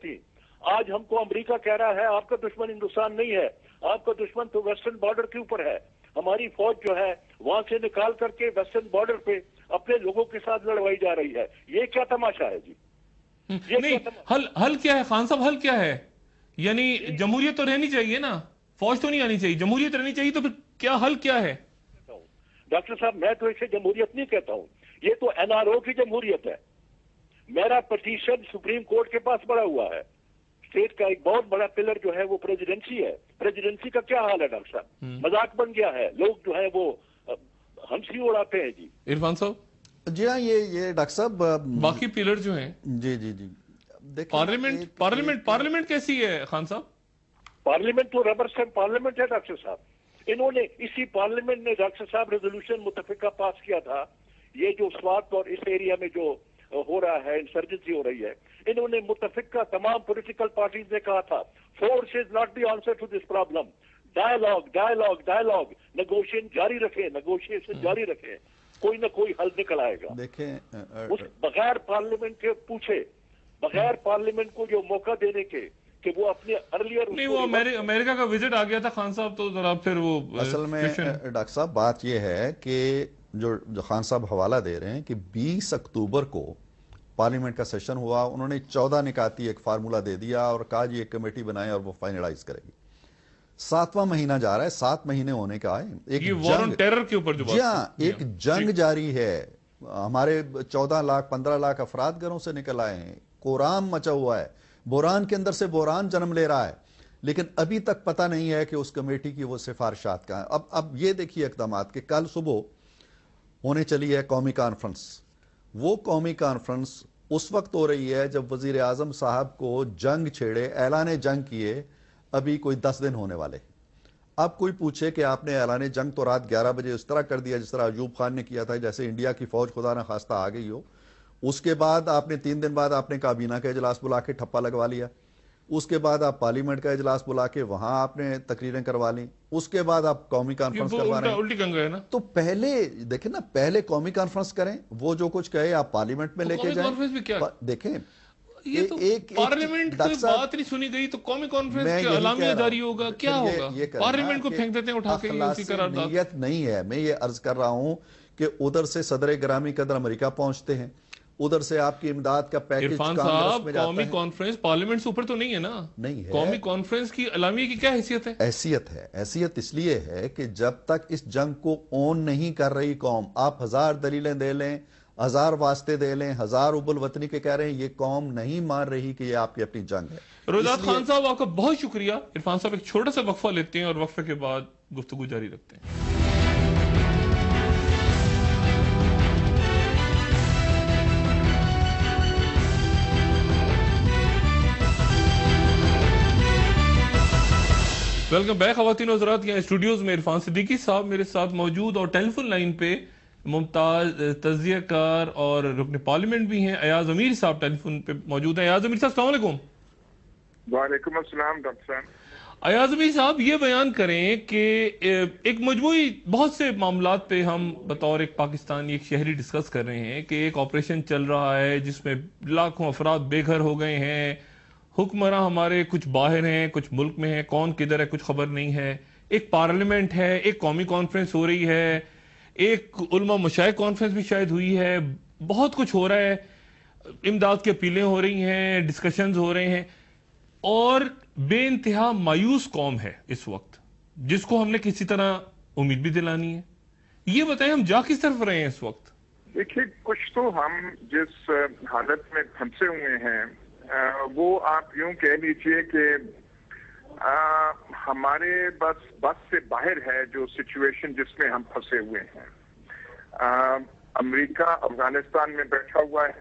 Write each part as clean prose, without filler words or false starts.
थी। आज हमको अमेरिका कह रहा है आपका दुश्मन हिंदुस्तान नहीं है, आपका दुश्मन तो वेस्टर्न बॉर्डर के ऊपर है। हमारी फौज जो है वहां से निकाल करके वेस्टर्न बॉर्डर पे अपने लोगों के साथ लड़वाई जा रही है। ये क्या तमाशा है जी? ये नहीं, हल क्या है खान साहब, हल क्या है? यानी जमहूरियत तो रहनी चाहिए ना, फौज तो नहीं आनी चाहिए, जमहूरियत रहनी चाहिए, तो फिर क्या हल क्या है? डॉक्टर साहब मैं तो इसे जमहूरियत नहीं कहता हूँ, ये तो एनआरओ की जमहूरियत है। मेरा पिटीशन सुप्रीम कोर्ट के पास पड़ा हुआ है। स्टेट का एक बहुत बड़ा पिलर जो है वो प्रेसिडेंसी है। प्रेसिडेंसी का क्या हाल है डॉक्टर साहब? मजाक बन गया है, लोग जो है वो हंसी उड़ाते हैं जी। इरफान साहब जी हाँ, ये डॉक्टर साहब बाकी पिलर जो हैं, जी जी जी पार्लियामेंट कैसी है खान साहब? पार्लियामेंट तो रबर स्टैम्प पार्लियामेंट है डॉक्टर साहब। इन्होंने इसी पार्लियामेंट ने डॉक्टर साहब रेजोल्यूशन मुतफिका पास किया था। ये जो स्वात और इस एरिया में जो हो रहा है, इंसर्जेंसी हो रही है, इन्होंने मुतफिका तमाम पॉलिटिकल पार्टीज ने कहा था force is not the answer to this problem, dialogue dialogue dialogue, negotiation जारी रखें, कोई ना कोई हल निकल आएगा। देखें उस बगैर पार्लियामेंट के पूछे, बगैर पार्लियामेंट को जो मौका देने के कि वो अपने अर्लियर नहीं, वो अमेरिका का विजिट आ गया था खान साहब, तो जरा फिर वो असल में डॉक्टर साहब बात ये है कि जो खान साहब हवाला दे रहे हैं कि 20 अक्टूबर को पार्लियामेंट का सेशन हुआ, उन्होंने 14 निकाती एक फार्मूला दे दिया और कहा जी एक कमेटी बनाए और वो फाइनलाइज करेगी। 7वां महीना जा रहा है, 7 महीने होने का है, एक वॉर ऑन टेरर के ऊपर जो जी हाँ, एक जंग जारी है। हमारे 14 लाख 15 लाख अफराद घरों से निकल आए हैं, कोराम मचा हुआ है, बोरान के अंदर से बोरान जन्म ले रहा है, लेकिन अभी तक पता नहीं है कि उस कमेटी की वो सिफारिशात कहाँ हैं। अब ये देखिए इक़दामात कि कल सुबह होने चली है कौमी कॉन्फ्रेंस। वो कौमी कॉन्फ्रेंस उस वक्त हो रही है जब वजीर आजम साहब को जंग छेड़े, ऐलान जंग किए अभी कोई 10 दिन होने वाले। अब कोई पूछे कि आपने ऐलान जंग तो रात 11 बजे इस तरह कर दिया जिस तरह अयूब खान ने किया था, जैसे इंडिया की फौज खुदा न खास्ता आ गई हो। उसके बाद आपने 3 दिन बाद आपने काबीना का इजलास बुला के ठप्पा लगवा लिया। उसके बाद आप पार्लियामेंट का इजलास बुला के वहां आपने तकरीरें करवा ली। उसके बाद आप कौमी कॉन्फ्रेंस करवा रहे हैं। उल्टी कंग है ना। तो पहले देखें ना, पहले कौमी कॉन्फ्रेंस करें, वो जो कुछ कहे आप पार्लियामेंट में लेके जाएं। देखें ये तो पार्लियामेंट कोई बात नहीं सुनी गई तो कौमी कॉन्फ्रेंस की अलामिया जारी होगा, क्या होगा? पार्लियामेंट को फेंक देते हैं उठा के उसी करारदाद। नीयत नहीं है। मैं ये अर्ज कर रहा हूं कि उधर से सदर ग्रामी कदर अमेरिका पहुंचते हैं, उधर से आपकी इमदाद का पैकेज इरफान साहब, कौमी कॉन्फ्रेंस पार्लियामेंट से ऊपर तो नहीं है ना? नहीं है। कौमी कॉन्फ्रेंस की अलामिया की क्या हैसियत है? हैसियत इसलिए है कि जब तक इस जंग को ओन नहीं कर रही कौम, आप 1000 दलीलें दे लें, 1000 वास्ते दे लें, 1000 उबुल वतनी के कह रहे हैं, ये कौम नहीं मान रही कि ये आपकी अपनी जंग है। रोजात खान साहब आपका बहुत शुक्रिया। इरफान साहब एक छोटा सा वक्फा लेते हैं और वक्फे के बाद गुफ्तगू जारी रखते हैं। वेलकम बैक ख़वातीन और हज़रात, यहाँ स्टूडियोज में इरफान सिद्दीकी साहब मेरे साथ मौजूद और टेलीफोन लाइन पे मुमताज तज़ियाकार और रुकन पार्लियामेंट भी हैं अयाज अमीर साहब टेलीफोन पे मौजूद हैं। अयाज अमीर साहब अस्सलाम वालेकुम। वालेकुम अस्सलाम डॉक्टर साहब। अयाज अमीर साहब ये बयान करें कि एक मजमूई बहुत से मामलात पे हम बतौर एक पाकिस्तानी एक शहरी डिस्कस कर रहे हैं कि एक ऑपरेशन चल रहा है जिसमें लाखों अफराद बेघर हो गए हैं, हुक्मरां हमारे कुछ बाहर हैं कुछ मुल्क में हैं, कौन किधर है कुछ खबर नहीं है, एक पार्लियामेंट है, एक कौमी कॉन्फ्रेंस हो रही है, एक उलमा मशाइख कॉन्फ्रेंस भी शायद हुई है, बहुत कुछ हो रहा है, इमदाद की अपीलें हो रही हैं, डिस्कशंस हो रहे हैं और बेइंतहा मायूस कौम है इस वक्त जिसको हमने किसी तरह उम्मीद भी दिलानी है। ये बताएं हम जा किस तरफ रहे हैं इस वक्त? देखिए, कुछ तो हम जिस हालत में फंसे हुए हैं वो आप यूं कह लीजिए कि हमारे बस से बाहर है जो सिचुएशन जिसमें हम फंसे हुए हैं। अमेरिका अफगानिस्तान में बैठा हुआ है,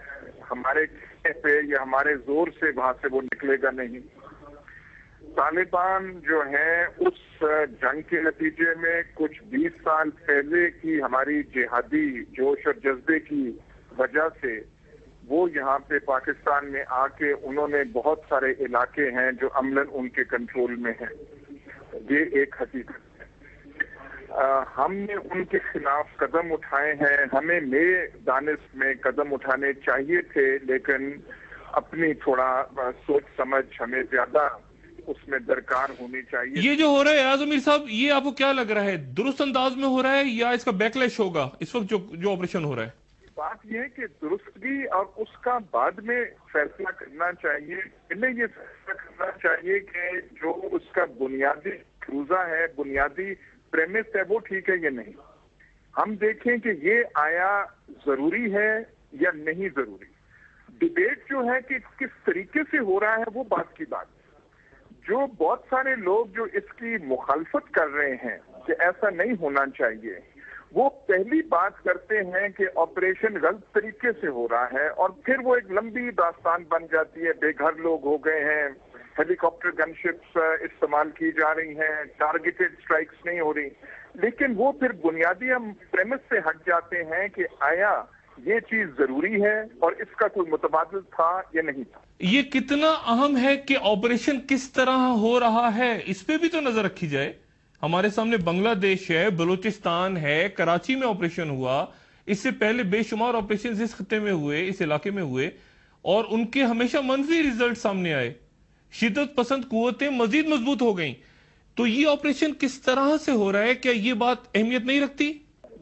हमारे पे या हमारे जोर से वहां से वो निकलेगा नहीं। तालिबान जो है उस जंग के नतीजे में कुछ 20 साल पहले की हमारी जिहादी जोश और जज्बे की वजह से वो यहाँ पे पाकिस्तान में आके उन्होंने बहुत सारे इलाके हैं जो अमलन उनके कंट्रोल में हैं। ये एक हकीकत है। हमने उनके खिलाफ कदम उठाए हैं, हमें नए दानिश में कदम उठाने चाहिए थे, लेकिन اپنی تھوڑا سوچ سمجھ ہمیں زیادہ اس میں درکار ہونی چاہیے. یہ جو ہو رہا ہے اعاز امیر صاحب، یہ آپ کو کیا لگ رہا ہے، درست انداز میں ہو رہا ہے یا اس کا بیکلیش ہوگا اس وقت جو آپریشن ہو رہا ہے؟ بات یہ ہے کہ درست بھی اور اس کا بعد میں فیصلہ کرنا چاہیے. انہیں یہ فیصلہ کرنا چاہیے کہ جو اس کا بنیادی فروزہ ہے، بنیادی پریمس ہے، وہ ٹھیک ہے یا نہیں. ہم دیکھیں کہ یہ آیا ضروری ہے یا نہیں ضروری. ڈیبیٹ جو ہے کہ کس طریقے سے ہو رہا ہے وہ بات کی بات ہے. جو بہت سارے لوگ جو اس کی مخالفت کر رہے ہیں کہ ایسا نہیں ہونا چاہیے، وہ پہلی بات کرتے ہیں کہ آپریشن غلط طریقے سے ہو رہا ہے، اور پھر وہ ایک لمبی داستان بن جاتی ہے. بے گھر لوگ ہو گئے ہیں، ہیلی کاپٹر گن شپس استعمال کی جا رہی ہیں، ٹارگیٹڈ سٹرائکس نہیں ہو رہی. لیکن وہ پھر بنیادی ہم پریمس سے ہٹ جاتے ہیں کہ آیا یہ چیز ضروری ہے اور اس کا کوئی متبادل تھا یا نہیں تھا. یہ کتنا اہم ہے کہ آپریشن کس طرح ہو رہا ہے، اس پہ بھی تو نظر رکھی جائے. ہمارے سامنے بنگلہ دیش ہے، بلوچستان ہے، کراچی میں آپریشن ہوا، اس سے پہلے بے شمار آپریشن اس خطے میں ہوئے، اس علاقے میں ہوئے، اور ان کے ہمیشہ منفی ریزلٹ سامنے آئے. شدت پسند قوتیں مزید مضبوط ہو گئیں. تو یہ آپریشن کس طرح سے ہو رہا ہے، کیا یہ بات اہمیت نہیں رکھتی؟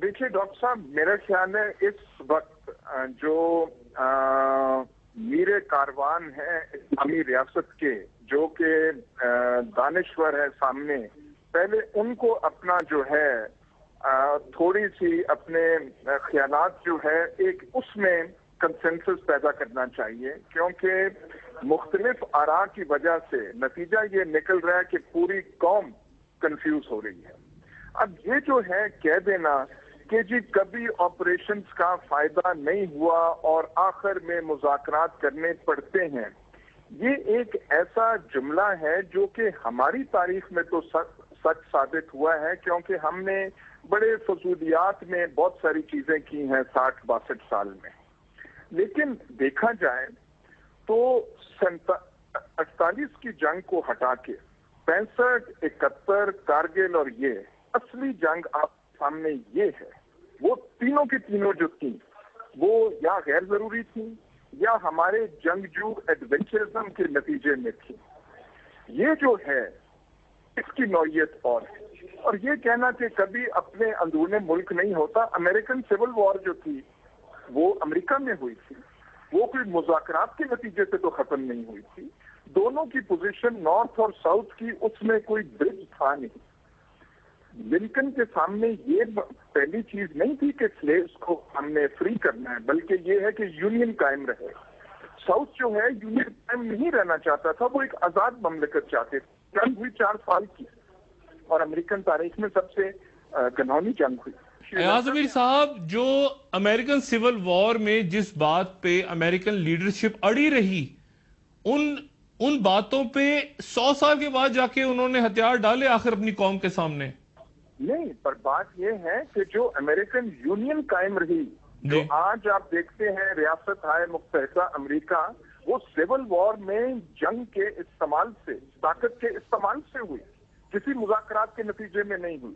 دیکھیے ڈاکٹر صاحب، میرا خیال ہے اس وقت جو میر کاروان ہیں اسلامی ریاست کے، جو کہ دانشور ہے سامنے، پہلے ان کو اپنا جو ہے تھوڑی سی اپنے خیالات جو ہے ایک اس میں کنسنسس پیدا کرنا چاہیے. کیونکہ مختلف آراء کی وجہ سے نتیجہ یہ نکل رہا ہے کہ پوری قوم کنفیوز ہو رہی ہے. اب یہ جو ہے کہہ دینا کہ جی کبھی آپریشنز کا فائدہ نہیں ہوا اور آخر میں مذاکرات کرنے پڑتے ہیں، یہ ایک ایسا جملہ ہے جو کہ ہماری تاریخ میں تو سچ ثابت ہوا ہے، کیونکہ ہم نے بڑے فضولیات میں بہت ساری چیزیں کی ہیں 60-62 سال میں. لیکن دیکھا جائے تو 48 کی جنگ کو ہٹا کے 65، 71، کارگل اور یہ اصلی جنگ آپ سامنے یہ ہے. وہ تینوں کی تینوں جو تھیں وہ یا غیر ضروری تھیں یا ہمارے جنگجو ایڈونچرزم کے نتیجے میں تھی. یہ جو ہے اس کی نوعیت اور ہے. اور یہ کہنا کہ کبھی اپنے اندرون ملک نہیں ہوتا. امریکن سول وار جو تھی وہ امریکہ میں ہوئی تھی، وہ کوئی مذاکرات کے نتیجے سے تو ختم نہیں ہوئی تھی. دونوں کی پوزیشن نارتھ اور ساؤتھ کی، اس میں کوئی برج تھا نہیں. لنکن کے سامنے یہ پہلی چیز نہیں تھی کہ سلیوز کو ہم نے فری کرنا ہے، بلکہ یہ ہے کہ یونین قائم رہے. ساؤتھ جو ہے یونین قائم نہیں رہنا چاہتا تھا، وہ ایک آزاد مملکت چاہتے تھے. جنگ ہوئی 4 سال کی اور امریکن تاریخ میں سب سے گھناؤنی جنگ ہوئی. اعاز امیر صاحب، جو امریکن سول وار میں جس بات پہ امریکن لیڈرشپ اڑی رہی، ان باتوں پہ 100 سال کے بعد جا کے انہوں نے ہتھیار ڈالے آخر اپنی قوم کے سامنے. نہیں، پر بات یہ ہے کہ جو امریکن یونین قائم رہی، جو آج آپ دیکھتے ہیں ریاست ہائے متحدہ امریکہ، وہ سول وار میں جنگ کے استعمال سے، طاقت کے استعمال سے ہوئی، کسی مذاکرات کے نتیجے میں نہیں ہوئی.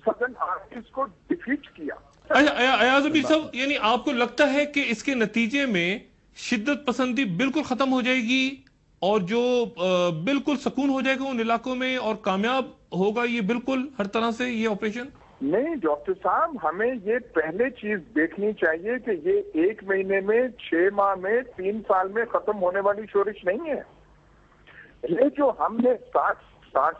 سدن آرمیز کو ڈیفیٹ کیا. اعاز امیر صاحب، یعنی آپ کو لگتا ہے کہ اس کے نتیجے میں شدت پسندی بالکل ختم ہو جائے گی اور جو بالکل سکون ہو جائے گا ان علاقوں میں اور کامیاب ہوگا یہ بالکل ہر طرح سے یہ آپریشن؟ نہیں ڈاکٹر صاحب، ہمیں یہ پہلے چیز دیکھنی چاہیے کہ یہ 1 مہینے میں، 6 ماہ میں، 3 سال میں ختم ہونے والی شورش نہیں ہے. یہ جو ہم نے 60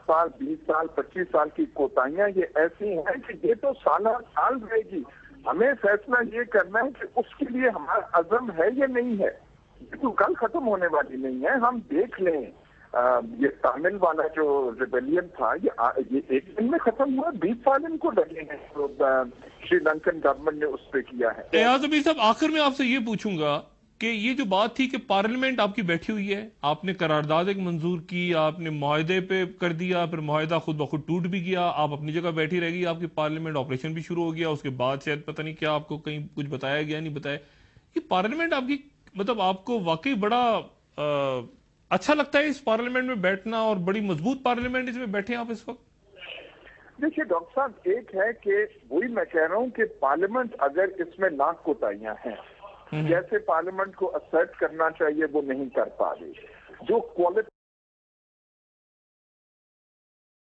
سال، 20 سال، 25 سال کی کوتاہیاں یہ ایسی ہیں کہ یہ تو سالہ سال رہے گی. ہمیں فیصلہ یہ کرنا ہے کہ اس کے لیے ہمارا عزم ہے یا نہیں ہے. یہ تو کل ختم ہونے والی نہیں ہے. ہم دیکھ لیں یہ تامل والا جو ریبیلین تھا یہ 1 دن میں ختم ہوا. 20 سال ان کو لگے ہیں تو شری لنکن گورنمنٹ نے اس پہ کیا ہے. اعاز امیر صاحب، آخر میں آپ سے یہ پوچھوں گا کہ یہ جو بات تھی کہ پارلیمنٹ آپ کی بیٹھی ہوئی ہے، آپ نے قرارداد ایک منظور کی، آپ نے معاہدے پہ کر دیا، پھر معاہدہ خود بخود ٹوٹ بھی گیا، آپ اپنی جگہ بیٹھی رہ گئی، آپ کی پارلیمنٹ آپریشن بھی شروع ہو گیا، اس کے بعد شاید پتہ نہیں کیا آپ کو کہیں کچھ بتایا گیا نہیں بتایا. یہ پارلیمنٹ آپ کی مطلب آپ کو واقعی بڑا اچھا لگتا ہے اس پارلیمنٹ میں بیٹھنا، اور بڑی مضبوط پارلیمنٹ اس میں بیٹھے آپ اس وقت؟ دیکھیے ڈاکٹر صاحب، ایک ہے کہ وہی میں کہہ رہا ہوں کہ پارلیمنٹ اگر اس میں لاکھ کوتاہیاں ہیں جیسے پارلیمنٹ کو اسرٹ کرنا چاہیے وہ نہیں کر پا رہی. جو